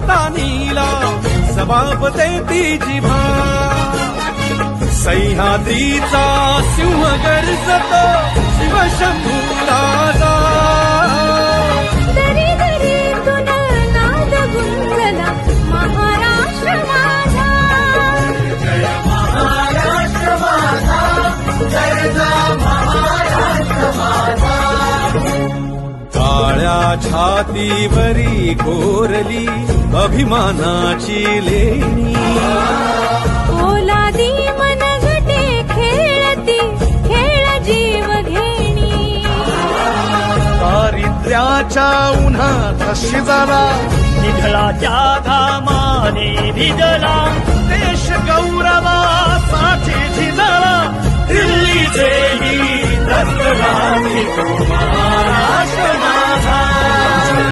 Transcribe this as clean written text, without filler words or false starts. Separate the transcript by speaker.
Speaker 1: होता नीला सबाबते ती जिभा सह्याद्रीचा सिंह गर्जतो शिवशंभू राजा
Speaker 2: दरी दरीतून नाद गुंजला महाराष्ट्र माझा
Speaker 1: जय महाराष्ट्र माझा जय महाराष्ट्र माझा काळ्या छातीवरी कोरली अभिमानाची लेणी
Speaker 2: ओलादी मनगटे खेळती खेळ जीव घेणी
Speaker 1: दारिद्र्याच्या उन्हात शिजला
Speaker 3: निधळाच्या घामाने भिजला
Speaker 1: देश गौरवासाठी झिजला दिल्लीचे ही दत्तराणी तुम्हा